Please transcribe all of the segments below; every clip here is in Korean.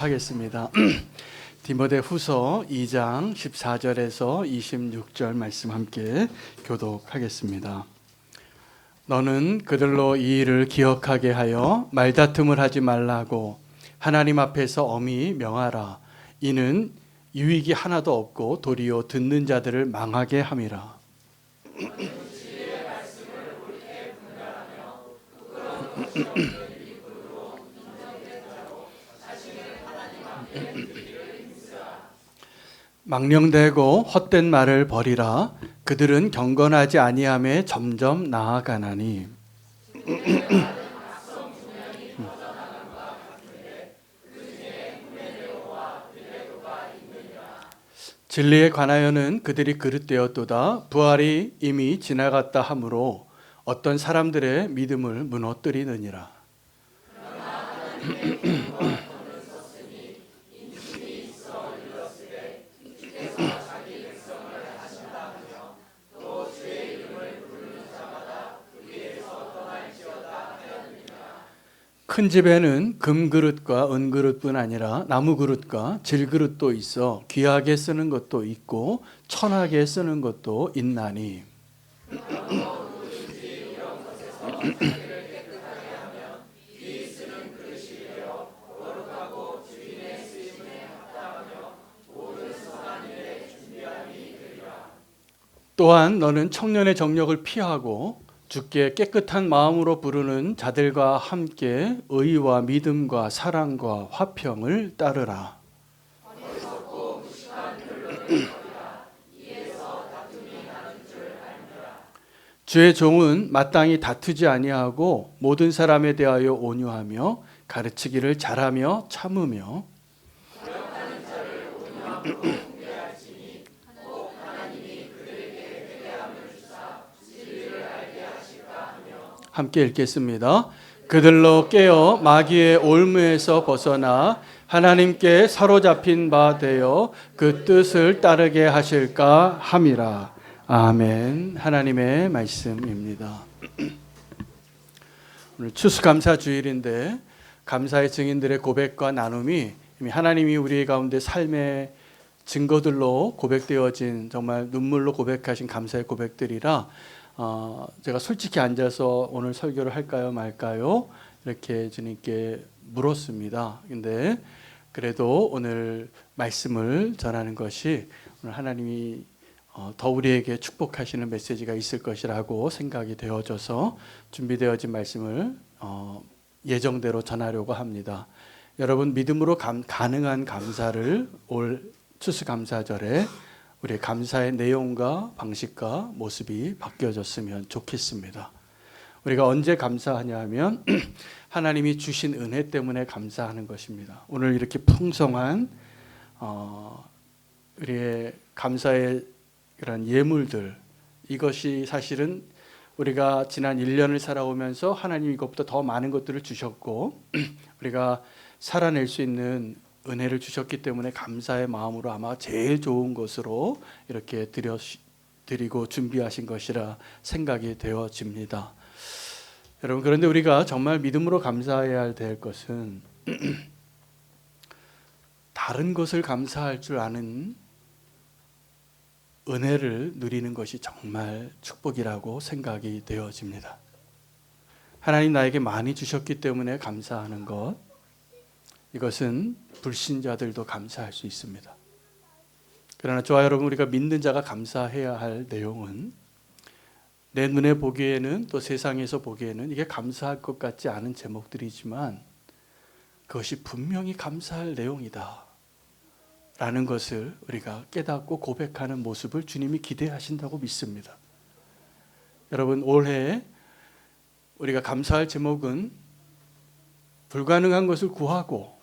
하겠습니다. 디모데후서 2장 14절에서 26절 말씀 함께 교독하겠습니다. 너는 그들로 이 일을 기억하게 하여 말다툼을 하지 말라고 하나님 앞에서 엄히 명하라. 이는 유익이 하나도 없고 도리어 듣는 자들을 망하게 함이라. 망령되고 헛된 말을 버리라. 그들은 경건하지 아니함에 점점 나아가나니. 진리에 관하여는 그들이 그릇되었도다. 부활이 이미 지나갔다 하므로 어떤 사람들의 믿음을 무너뜨리느니라. 큰 집에는 금그릇과 은그릇뿐 아니라 나무그릇과 질그릇도 있어 귀하게 쓰는 것도 있고 천하게 쓰는 것도 있나니. 또한 너는 청년의 정력을 피하고 주께 깨끗한 마음으로 부르는 자들과 함께 의와 믿음과 사랑과 화평을 따르라. 주의 종은 마땅히 다투지 아니하고 모든 사람에 대하여 온유하며 가르치기를 잘하며 참으며 함께 읽겠습니다. 그들로 깨어 마귀의 올무에서 벗어나 하나님께 사로잡힌 바 되어 그 뜻을 따르게 하실까 함이라. 아멘. 하나님의 말씀입니다. 오늘 추수감사 주일인데 감사의 증인들의 고백과 나눔이 이미 하나님이 우리 가운데 삶의 증거들로 고백되어진 정말 눈물로 고백하신 감사의 고백들이라 제가 솔직히 앉아서 오늘 설교를 할까요 말까요 이렇게 주님께 물었습니다. 근데 그래도 오늘 말씀을 전하는 것이 오늘 하나님이 더 우리에게 축복하시는 메시지가 있을 것이라고 생각이 되어져서 준비되어진 말씀을 예정대로 전하려고 합니다. 여러분 믿음으로 가능한 감사를 올 추수감사절에 우리의 감사의 내용과 방식과 모습이 바뀌어졌으면 좋겠습니다. 우리가 언제 감사하냐 하면 하나님이 주신 은혜 때문에 감사하는 것입니다. 오늘 이렇게 풍성한 우리의 감사의 그런 예물들, 이것이 사실은 우리가 지난 1년을 살아오면서 하나님 이것보다 더 많은 것들을 주셨고 우리가 살아낼 수 있는 은혜를 주셨기 때문에 감사의 마음으로 아마 제일 좋은 것으로 이렇게 드리고 준비하신 것이라 생각이 되어집니다. 여러분, 그런데 우리가 정말 믿음으로 감사해야 될 것은 다른 것을 감사할 줄 아는 은혜를 누리는 것이 정말 축복이라고 생각이 되어집니다. 하나님 나에게 많이 주셨기 때문에 감사하는 것, 이것은 불신자들도 감사할 수 있습니다. 그러나 저와 여러분, 우리가 믿는 자가 감사해야 할 내용은 내 눈에 보기에는 또 세상에서 보기에는 이게 감사할 것 같지 않은 제목들이지만 그것이 분명히 감사할 내용이다 라는 것을 우리가 깨닫고 고백하는 모습을 주님이 기대하신다고 믿습니다. 여러분, 올해 우리가 감사할 제목은 불가능한 것을 구하고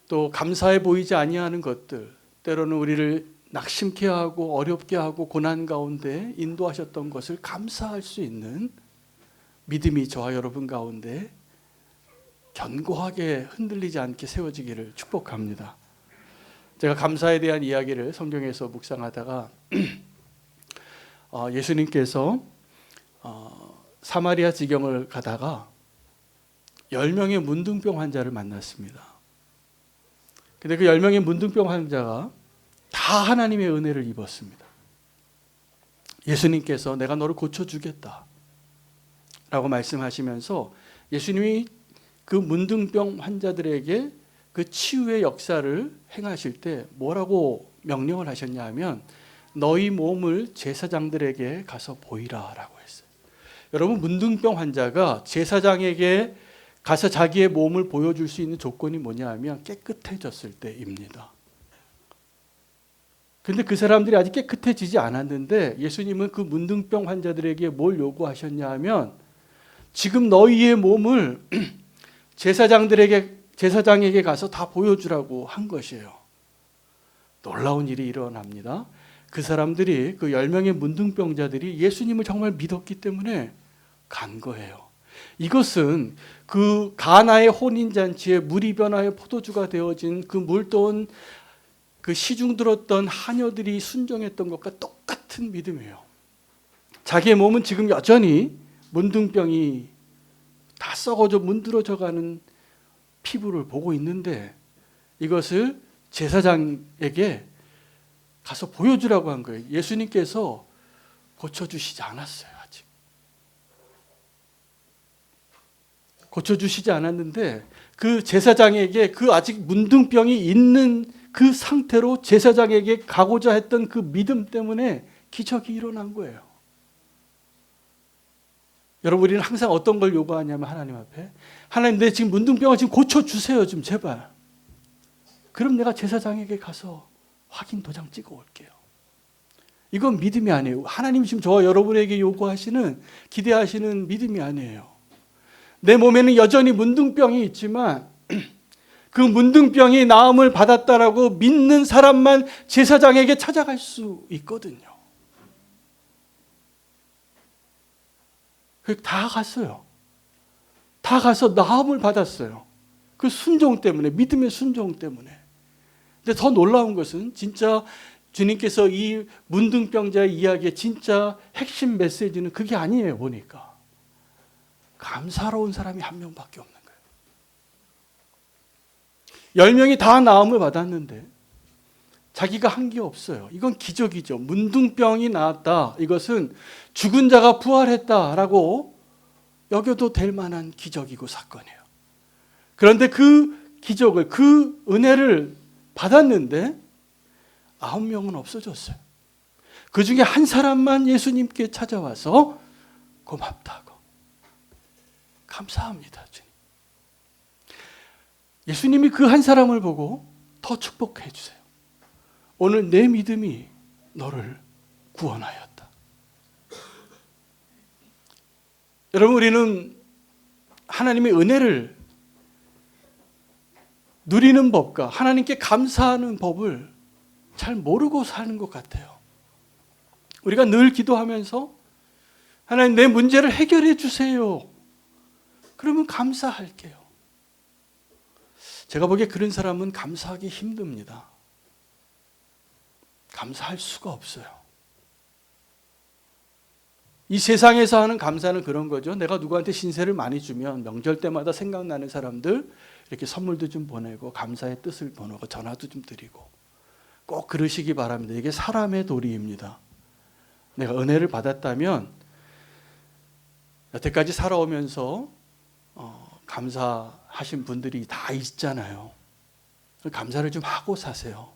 또 감사해 보이지 아니하는 것들, 때로는 우리를 낙심케 하고 어렵게 하고 고난 가운데 인도하셨던 것을 감사할 수 있는 믿음이 저와 여러분 가운데 견고하게 흔들리지 않게 세워지기를 축복합니다. 제가 감사에 대한 이야기를 성경에서 묵상하다가 예수님께서 사마리아 지경을 가다가 10명의 문둥병 환자를 만났습니다. 근데 그 10명의 문둥병 환자가 다 하나님의 은혜를 입었습니다. 예수님께서 내가 너를 고쳐주겠다 라고 말씀하시면서 예수님이 그 문둥병 환자들에게 그 치유의 역사를 행하실 때 뭐라고 명령을 하셨냐 하면 너희 몸을 제사장들에게 가서 보이라 라고 했어요. 여러분, 문둥병 환자가 제사장에게 가서 자기의 몸을 보여줄 수 있는 조건이 뭐냐 하면 깨끗해졌을 때입니다. 근데 그 사람들이 아직 깨끗해지지 않았는데 예수님은 그 문둥병 환자들에게 뭘 요구하셨냐 하면 지금 너희의 몸을 제사장에게 가서 다 보여주라고 한 것이에요. 놀라운 일이 일어납니다. 그 사람들이, 그 10명의 문둥병자들이 예수님을 정말 믿었기 때문에 간 거예요. 이것은 그 가나의 혼인잔치에 물이 변하여 포도주가 되어진 그 물도온 그 시중 들었던 하녀들이 순종했던 것과 똑같은 믿음이에요. 자기의 몸은 지금 여전히 문둥병이 다 썩어져 문드러져가는 피부를 보고 있는데 이것을 제사장에게 가서 보여주라고 한 거예요. 예수님께서 고쳐주시지 않았어요. 아직 고쳐주시지 않았는데 그 제사장에게 그 아직 문둥병이 있는 그 상태로 제사장에게 가고자 했던 그 믿음 때문에 기적이 일어난 거예요. 여러분, 우리는 항상 어떤 걸 요구하냐면 하나님 앞에 하나님, 내 지금 문둥병을 지금 고쳐주세요 좀 제발. 그럼 내가 제사장에게 가서 확인 도장 찍어 올게요. 이건 믿음이 아니에요. 하나님 지금 저와 여러분에게 요구하시는, 기대하시는 믿음이 아니에요. 내 몸에는 여전히 문둥병이 있지만 그 문둥병이 나음을 받았다라고 믿는 사람만 제사장에게 찾아갈 수 있거든요. 다 갔어요. 다 가서 나음을 받았어요. 그 순종 때문에, 믿음의 순종 때문에. 근데 더 놀라운 것은 진짜 주님께서 이 문둥병자의 이야기의 진짜 핵심 메시지는 그게 아니에요. 보니까 감사로운 사람이 한 명밖에 없는 거예요. 10명이 다 나음을 받았는데 자기가 한 게 없어요. 이건 기적이죠. 문둥병이 나았다. 이것은 죽은 자가 부활했다라고 여겨도 될 만한 기적이고 사건이에요. 그런데 그 기적을, 그 은혜를 받았는데 9명은 없어졌어요. 그 중에 한 사람만 예수님께 찾아와서 고맙다고, 감사합니다 주님. 예수님이 그 한 사람을 보고 더 축복해 주세요. 오늘 내 믿음이 너를 구원하였다. 여러분, 우리는 하나님의 은혜를 누리는 법과 하나님께 감사하는 법을 잘 모르고 사는 것 같아요. 우리가 늘 기도하면서 하나님, 내 문제를 해결해 주세요. 그러면 감사할게요. 제가 보기에 그런 사람은 감사하기 힘듭니다. 감사할 수가 없어요. 이 세상에서 하는 감사는 그런 거죠. 내가 누구한테 신세를 많이 주면 명절 때마다 생각나는 사람들 이렇게 선물도 좀 보내고 감사의 뜻을 보내고 전화도 좀 드리고, 꼭 그러시기 바랍니다. 이게 사람의 도리입니다. 내가 은혜를 받았다면 여태까지 살아오면서 감사하신 분들이 다 있잖아요. 감사를 좀 하고 사세요.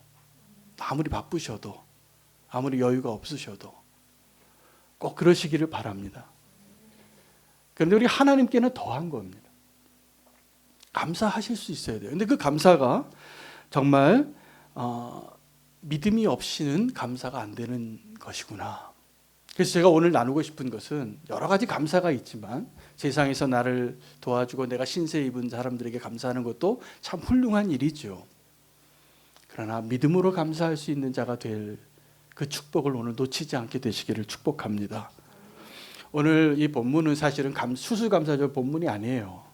아무리 바쁘셔도, 아무리 여유가 없으셔도 꼭 그러시기를 바랍니다. 그런데 우리 하나님께는 더한 겁니다. 감사하실 수 있어야 돼요. 근데 그 감사가 정말 믿음이 없이는 감사가 안 되는 것이구나. 그래서 제가 오늘 나누고 싶은 것은 여러 가지 감사가 있지만 세상에서 나를 도와주고 내가 신세 입은 사람들에게 감사하는 것도 참 훌륭한 일이죠. 그러나 믿음으로 감사할 수 있는 자가 될 그 축복을 오늘 놓치지 않게 되시기를 축복합니다. 오늘 이 본문은 사실은 수수감사절 본문이 아니에요.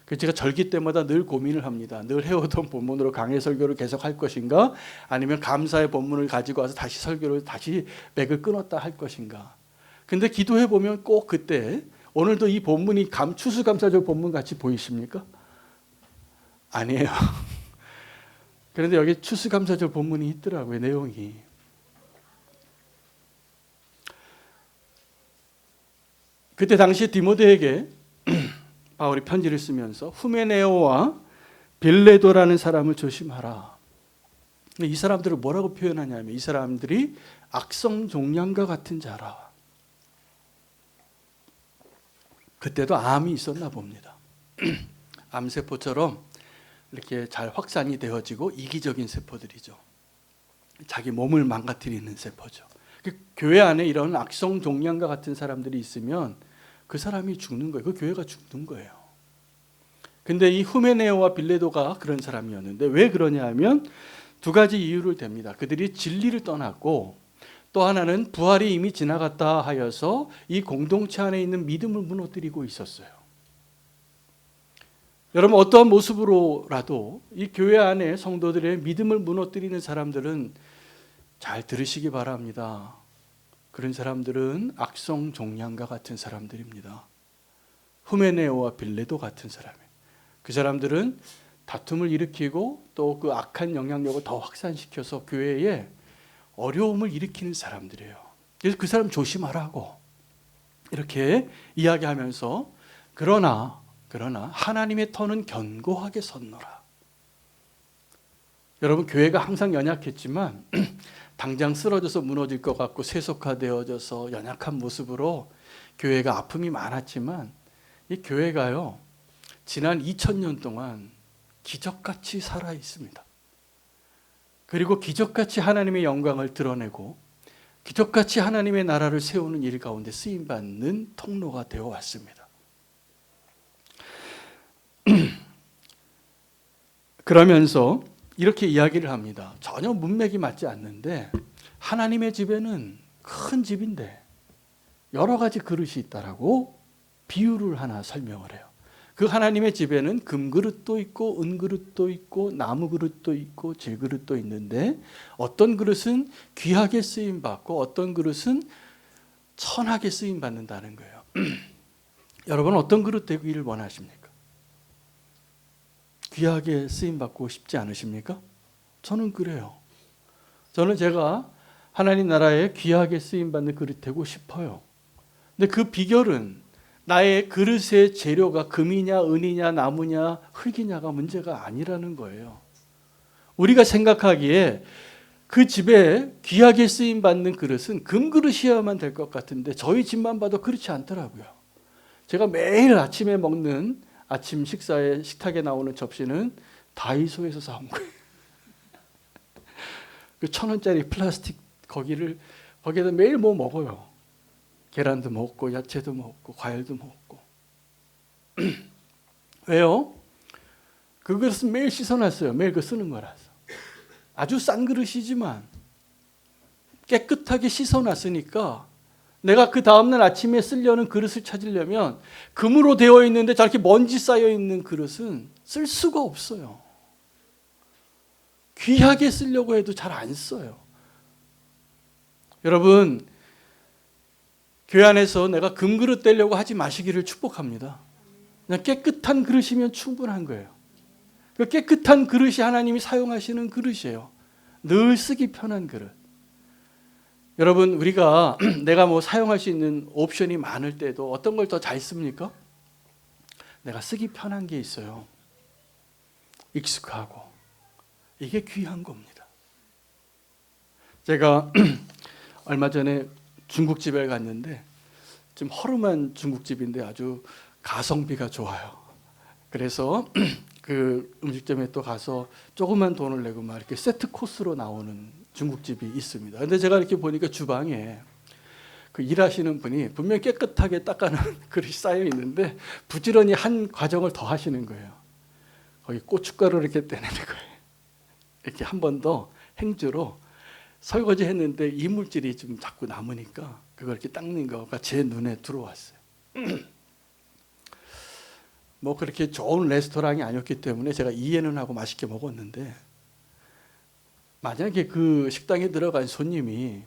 그래서 제가 절기 때마다 늘 고민을 합니다. 늘 해오던 본문으로 강해 설교를 계속 할 것인가, 아니면 감사의 본문을 가지고 와서 다시 설교를 다시 맥을 끊었다 할 것인가. 근데 기도해 보면 꼭 그때, 오늘도 이 본문이 추수감사절 본문 같이 보이십니까? 아니에요. 그런데 여기 추수감사절 본문이 있더라고요. 내용이. 그때 당시 디모데에게 바울이 편지를 쓰면서 후메네오와 빌레도라는 사람을 조심하라. 이 사람들을 뭐라고 표현하냐면 이 사람들이 악성 종양과 같은 자라. 그때도 암이 있었나 봅니다. 암세포처럼 이렇게 잘 확산이 되어지고 이기적인 세포들이죠. 자기 몸을 망가뜨리는 세포죠. 교회 안에 이런 악성 종양과 같은 사람들이 있으면 그 사람이 죽는 거예요. 그 교회가 죽는 거예요. 근데 이 후메네오와 빌레도가 그런 사람이었는데 왜 그러냐 하면 두 가지 이유를 댑니다. 그들이 진리를 떠났고 또 하나는 부활이 이미 지나갔다 하여서 이 공동체 안에 있는 믿음을 무너뜨리고 있었어요. 여러분 어떠한 모습으로라도 이 교회 안에 성도들의 믿음을 무너뜨리는 사람들은 잘 들으시기 바랍니다. 그런 사람들은 악성 종양과 같은 사람들입니다. 후메네오와 빌레도 같은 사람이에요. 그 사람들은 다툼을 일으키고 또 그 악한 영향력을 더 확산시켜서 교회에 어려움을 일으키는 사람들이에요. 그래서 그 사람 조심하라고 이렇게 이야기하면서 그러나 하나님의 터는 견고하게 섰노라. 여러분 교회가 항상 연약했지만 당장 쓰러져서 무너질 것 같고 세속화되어져서 연약한 모습으로 교회가 아픔이 많았지만 이 교회가요 지난 2000년 동안 기적같이 살아 있습니다. 그리고 기적같이 하나님의 영광을 드러내고 기적같이 하나님의 나라를 세우는 일 가운데 쓰임받는 통로가 되어 왔습니다. 그러면서 이렇게 이야기를 합니다. 전혀 문맥이 맞지 않는데 하나님의 집에는 큰 집인데 여러 가지 그릇이 있다라고 비유를 하나 설명을 해요. 그 하나님의 집에는 금그릇도 있고 은그릇도 있고 나무그릇도 있고 질그릇도 있는데 어떤 그릇은 귀하게 쓰임받고 어떤 그릇은 천하게 쓰임받는다는 거예요. 여러분 어떤 그릇 되기를 원하십니까? 귀하게 쓰임받고 싶지 않으십니까? 저는 그래요. 저는 제가 하나님 나라에 귀하게 쓰임받는 그릇 되고 싶어요. 근데 그 비결은 나의 그릇의 재료가 금이냐 은이냐 나무냐 흙이냐가 문제가 아니라는 거예요. 우리가 생각하기에 그 집에 귀하게 쓰임받는 그릇은 금그릇이어야만 될 것 같은데 저희 집만 봐도 그렇지 않더라고요. 제가 매일 아침에 먹는 아침 식사에 식탁에 나오는 접시는 다이소에서 사온 거예요. 그 1,000원짜리 플라스틱 거기에다 매일 뭐 먹어요. 계란도 먹고 야채도 먹고 과일도 먹고. 왜요? 그 그릇은 매일 씻어놨어요. 매일 그 쓰는 거라서. 아주 싼 그릇이지만 깨끗하게 씻어놨으니까 내가 그 다음날 아침에 쓰려는 그릇을 찾으려면 금으로 되어 있는데 저렇게 먼지 쌓여 있는 그릇은 쓸 수가 없어요. 귀하게 쓰려고 해도 잘 안 써요. 여러분 교회 안에서 내가 금그릇 되려고 하지 마시기를 축복합니다. 그냥 깨끗한 그릇이면 충분한 거예요. 그 깨끗한 그릇이 하나님이 사용하시는 그릇이에요. 늘 쓰기 편한 그릇. 여러분 우리가 내가 뭐 사용할 수 있는 옵션이 많을 때도 어떤 걸 더 잘 씁니까? 내가 쓰기 편한 게 있어요. 익숙하고. 이게 귀한 겁니다. 제가 얼마 전에 중국집에 갔는데 좀 허름한 중국집인데 아주 가성비가 좋아요. 그래서 그 음식점에 또 가서 조그만 돈을 내고 막 이렇게 세트 코스로 나오는 중국집이 있습니다. 근데 제가 이렇게 보니까 주방에 그 일하시는 분이 분명히 깨끗하게 닦아놓은 그릇이 쌓여 있는데 부지런히 한 과정을 더 하시는 거예요. 거기 고춧가루를 이렇게 떼내는 거예요. 이렇게 한 번 더 행주로 설거지 했는데 이물질이 좀 자꾸 남으니까 그걸 이렇게 닦는 거가 제 눈에 들어왔어요. 뭐 그렇게 좋은 레스토랑이 아니었기 때문에 제가 이해는 하고 맛있게 먹었는데 만약에 그 식당에 들어간 손님이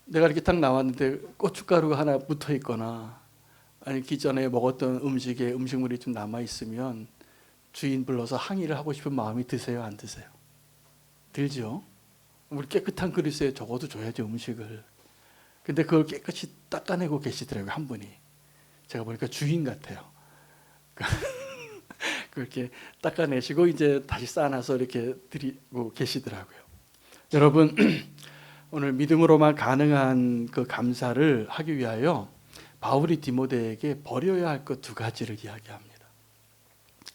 내가 이렇게 딱 나왔는데 고춧가루가 하나 붙어 있거나 아니 기존에 먹었던 음식에 음식물이 좀 남아 있으면 주인 불러서 항의를 하고 싶은 마음이 드세요, 안 드세요? 들죠. 우리 깨끗한 그릇에 적어도 줘야죠, 음식을. 근데 그걸 깨끗이 닦아내고 계시더라고요, 한 분이. 제가 보니까 주인 같아요. 그렇게 닦아내시고 이제 다시 쌓아놔서 이렇게 드리고 계시더라고요. 여러분, 오늘 믿음으로만 가능한 그 감사를 하기 위하여 바울이 디모데에게 버려야 할 것 두 가지를 이야기합니다.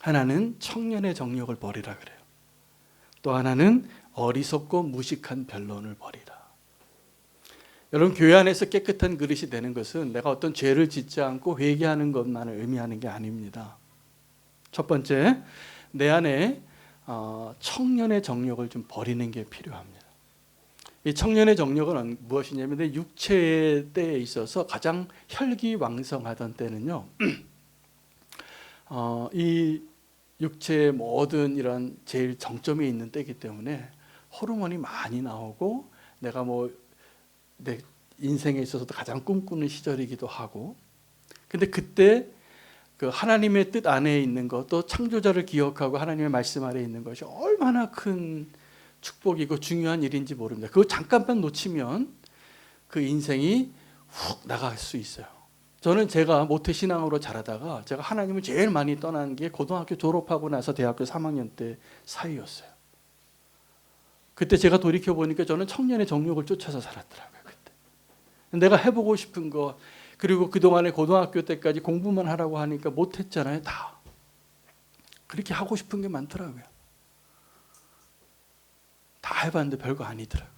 하나는 청년의 정욕을 버리라 그래요. 또 하나는 어리석고 무식한 변론을 버리라. 여러분, 교회 안에서 깨끗한 그릇이 되는 것은 내가 어떤 죄를 짓지 않고 회개하는 것만을 의미하는 게 아닙니다. 첫 번째, 내 안에 청년의 정욕을 좀 버리는 게 필요합니다. 이 청년의 정욕은 무엇이냐면 내 육체의 때에 있어서 가장 혈기왕성하던 때는요, 이 육체의 모든 이런 제일 정점에 있는 때이기 때문에 호르몬이 많이 나오고 내가 내 인생에 있어서도 가장 꿈꾸는 시절이기도 하고, 근데 그때 그 하나님의 뜻 안에 있는 것, 또 창조자를 기억하고 하나님의 말씀 아래 있는 것이 얼마나 큰 축복이고 중요한 일인지 모릅니다. 그거 잠깐만 놓치면 그 인생이 훅 나갈 수 있어요. 저는 제가 모태신앙으로 자라다가 제가 하나님을 제일 많이 떠난 게 고등학교 졸업하고 나서 대학교 3학년 때 사이였어요. 그때 제가 돌이켜보니까 저는 청년의 정욕을 쫓아서 살았더라고요. 그때 내가 해보고 싶은 거, 그리고 그동안에 고등학교 때까지 공부만 하라고 하니까 못했잖아요. 다 그렇게 하고 싶은 게 많더라고요. 다 해봤는데 별거 아니더라고요.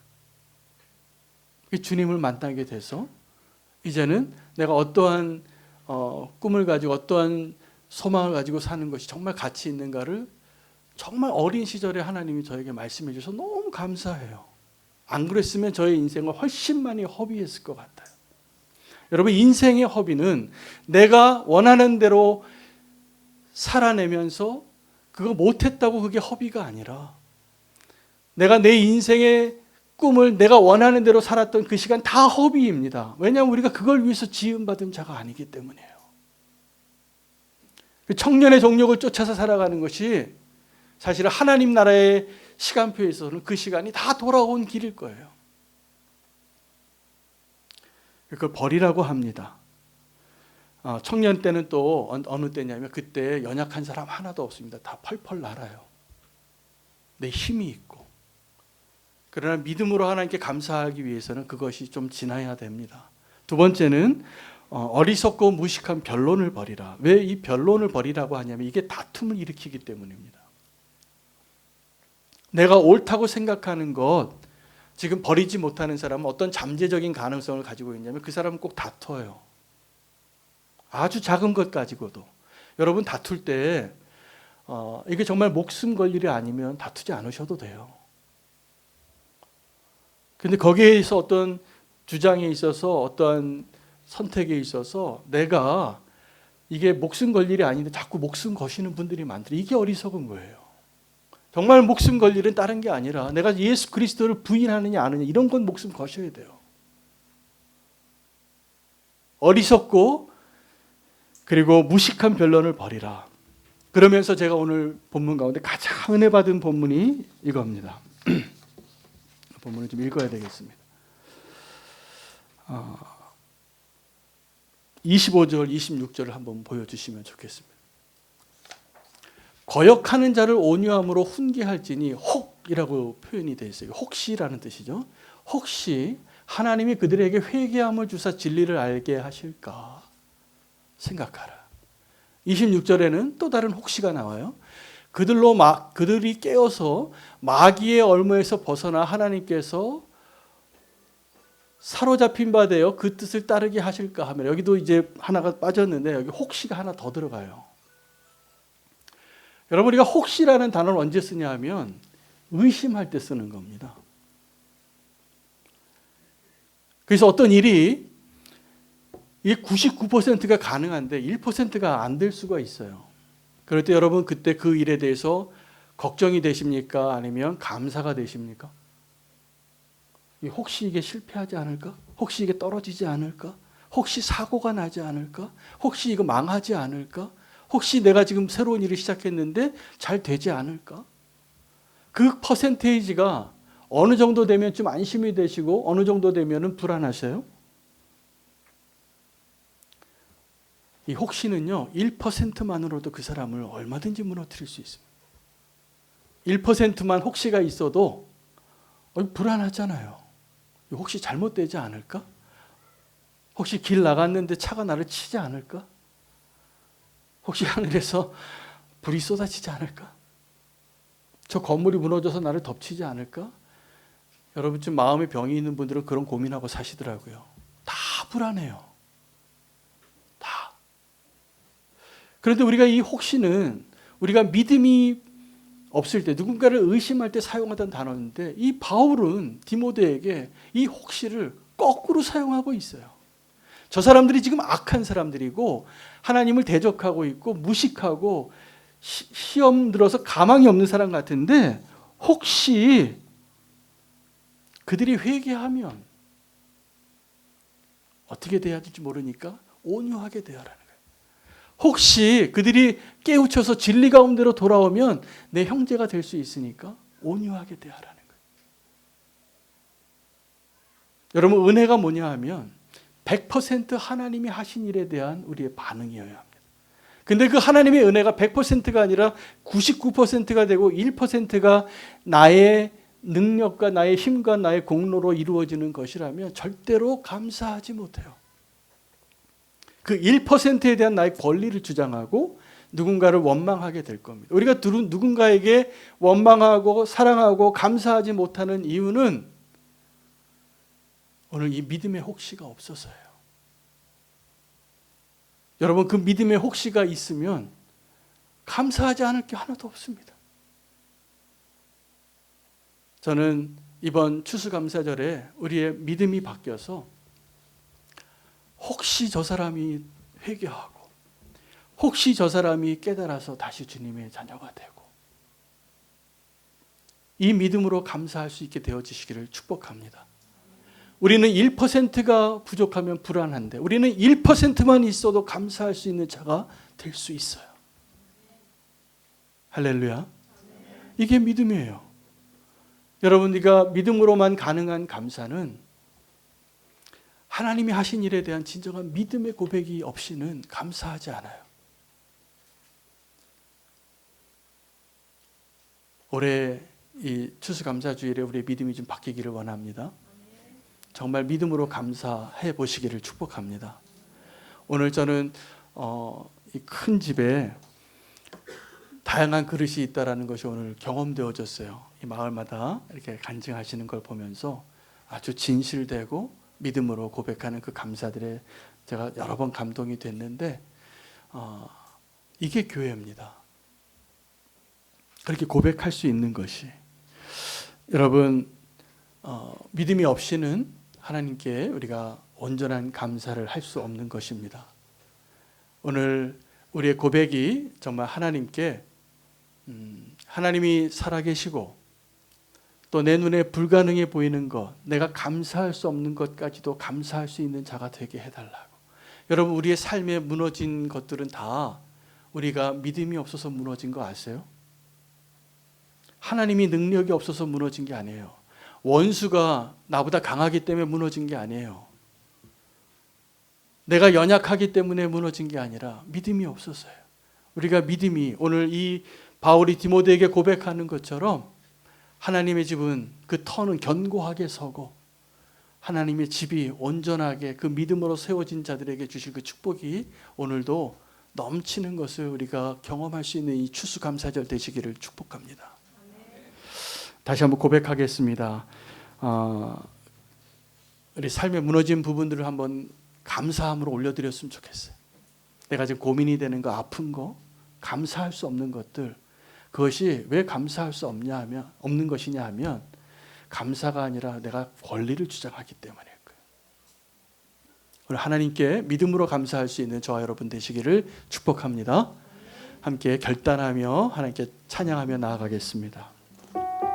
주님을 만나게 돼서 이제는 내가 어떠한 꿈을 가지고 어떠한 소망을 가지고 사는 것이 정말 가치 있는가를 정말 어린 시절에 하나님이 저에게 말씀해 주셔서 너무 감사해요. 안 그랬으면 저의 인생을 훨씬 많이 허비했을 것 같아요. 여러분, 인생의 허비는 내가 원하는 대로 살아내면서 그거 못했다고 그게 허비가 아니라 내가 내 인생의 꿈을 내가 원하는 대로 살았던 그 시간 다 허비입니다. 왜냐하면 우리가 그걸 위해서 지음받은 자가 아니기 때문이에요. 청년의 정욕을 쫓아서 살아가는 것이 사실은 하나님 나라의 시간표에서는 그 시간이 다 돌아온 길일 거예요. 그걸 버리라고 합니다. 청년 때는 또 어느 때냐면 그때 연약한 사람 하나도 없습니다. 다 펄펄 날아요. 내 힘이 있고. 그러나 믿음으로 하나님께 감사하기 위해서는 그것이 좀 지나야 됩니다. 두 번째는 어리석고 무식한 변론을 버리라. 왜 이 변론을 버리라고 하냐면 이게 다툼을 일으키기 때문입니다. 내가 옳다고 생각하는 것, 지금 버리지 못하는 사람은 어떤 잠재적인 가능성을 가지고 있냐면 그 사람은 꼭 다퉈요. 아주 작은 것 가지고도. 여러분, 다툴 때 이게 정말 목숨 걸 일이 아니면 다투지 않으셔도 돼요. 근데 거기에서 어떤 주장에 있어서 어떠한 선택에 있어서 내가 이게 목숨 걸 일이 아닌데 자꾸 목숨 거시는 분들이 많더라고요. 이게 어리석은 거예요. 정말 목숨 걸 일은 다른 게 아니라 내가 예수 그리스도를 부인하느냐 아느냐 이런 건 목숨 거셔야 돼요. 어리석고 그리고 무식한 변론을 버리라. 그러면서 제가 오늘 본문 가운데 가장 은혜 받은 본문이 이겁니다. 본문을 좀 읽어야 되겠습니다. 25절, 26절을 한번 보여주시면 좋겠습니다. 거역하는 자를 온유함으로 훈계할지니 혹이라고 표현이 되어 있어요. 혹시라는 뜻이죠. 혹시 하나님이 그들에게 회개함을 주사 진리를 알게 하실까 생각하라. 26절에는 또 다른 혹시가 나와요. 그들이 깨어서 마귀의 얼무에서 벗어나 하나님께서 사로잡힌 바 되어 그 뜻을 따르게 하실까 하면, 여기도 이제 하나가 빠졌는데 여기 혹시가 하나 더 들어가요. 여러분, 우리가 혹시라는 단어를 언제 쓰냐 하면 의심할 때 쓰는 겁니다. 그래서 어떤 일이 99%가 가능한데 1%가 안 될 수가 있어요. 그럴 때 여러분, 그때 그 일에 대해서 걱정이 되십니까? 아니면 감사가 되십니까? 혹시 이게 실패하지 않을까? 혹시 이게 떨어지지 않을까? 혹시 사고가 나지 않을까? 혹시 이거 망하지 않을까? 혹시 내가 지금 새로운 일을 시작했는데 잘 되지 않을까? 그 퍼센테이지가 어느 정도 되면 좀 안심이 되시고 어느 정도 되면 불안하세요? 이 혹시는요, 1%만으로도 그 사람을 얼마든지 무너뜨릴 수 있습니다. 1%만 혹시가 있어도 불안하잖아요. 혹시 잘못되지 않을까? 혹시 길 나갔는데 차가 나를 치지 않을까? 혹시 하늘에서 불이 쏟아지지 않을까? 저 건물이 무너져서 나를 덮치지 않을까? 여러분쯤 마음에 병이 있는 분들은 그런 고민하고 사시더라고요. 다 불안해요. 다. 그런데 우리가 이 혹시는 우리가 믿음이 없을 때 누군가를 의심할 때 사용하던 단어인데 이 바울은 디모데에게 이 혹시를 거꾸로 사용하고 있어요. 저 사람들이 지금 악한 사람들이고 하나님을 대적하고 있고 무식하고 시험 들어서 가망이 없는 사람 같은데 혹시 그들이 회개하면 어떻게 돼야 될지 모르니까 온유하게 대하라는 거예요. 혹시 그들이 깨우쳐서 진리 가운데로 돌아오면 내 형제가 될 수 있으니까 온유하게 대하라는 거예요. 여러분, 은혜가 뭐냐 하면 100% 하나님이 하신 일에 대한 우리의 반응이어야 합니다. 근데 그 하나님의 은혜가 100%가 아니라 99%가 되고 1%가 나의 능력과 나의 힘과 나의 공로로 이루어지는 것이라면 절대로 감사하지 못해요. 그 1%에 대한 나의 권리를 주장하고 누군가를 원망하게 될 겁니다. 우리가 누군가에게 원망하고 사랑하고 감사하지 못하는 이유는 오늘 이 믿음의 혹시가 없어서예요. 여러분, 그 믿음의 혹시가 있으면 감사하지 않을 게 하나도 없습니다. 저는 이번 추수감사절에 우리의 믿음이 바뀌어서 혹시 저 사람이 회개하고 혹시 저 사람이 깨달아서 다시 주님의 자녀가 되고 이 믿음으로 감사할 수 있게 되어지시기를 축복합니다. 우리는 1%가 부족하면 불안한데 우리는 1%만 있어도 감사할 수 있는 자가 될 수 있어요. 할렐루야. 이게 믿음이에요. 여러분, 우리가 믿음으로만 가능한 감사는 하나님이 하신 일에 대한 진정한 믿음의 고백이 없이는 감사하지 않아요. 올해 이 추수감사주일에 우리의 믿음이 좀 바뀌기를 원합니다. 정말 믿음으로 감사해 보시기를 축복합니다. 오늘 저는 이 큰 집에 다양한 그릇이 있다라는 것이 오늘 경험되어졌어요. 이 마을마다 이렇게 간증하시는 걸 보면서 아주 진실되고 믿음으로 고백하는 그 감사들에 제가 여러 번 감동이 됐는데 이게 교회입니다. 그렇게 고백할 수 있는 것이 여러분 믿음이 없이는 하나님께 우리가 온전한 감사를 할 수 없는 것입니다. 오늘 우리의 고백이 정말 하나님께 하나님이 살아계시고 또 내 눈에 불가능해 보이는 것, 내가 감사할 수 없는 것까지도 감사할 수 있는 자가 되게 해달라고. 여러분, 우리의 삶에 무너진 것들은 다 우리가 믿음이 없어서 무너진 거 아세요? 하나님이 능력이 없어서 무너진 게 아니에요. 원수가 나보다 강하기 때문에 무너진 게 아니에요. 내가 연약하기 때문에 무너진 게 아니라 믿음이 없어서요. 우리가 믿음이 오늘 이 바울이 디모데에게 고백하는 것처럼 하나님의 집은 그 터는 견고하게 서고 하나님의 집이 온전하게 그 믿음으로 세워진 자들에게 주실 그 축복이 오늘도 넘치는 것을 우리가 경험할 수 있는 이 추수감사절 되시기를 축복합니다. 다시 한번 고백하겠습니다. 우리 삶에 무너진 부분들을 한번 감사함으로 올려드렸으면 좋겠어요. 내가 지금 고민이 되는 거, 아픈 거, 감사할 수 없는 것들, 그것이 왜 감사할 수 없는 것이냐 하면 감사가 아니라 내가 권리를 주장하기 때문일 거예요. 오늘 하나님께 믿음으로 감사할 수 있는 저와 여러분 되시기를 축복합니다. 함께 결단하며 하나님께 찬양하며 나아가겠습니다.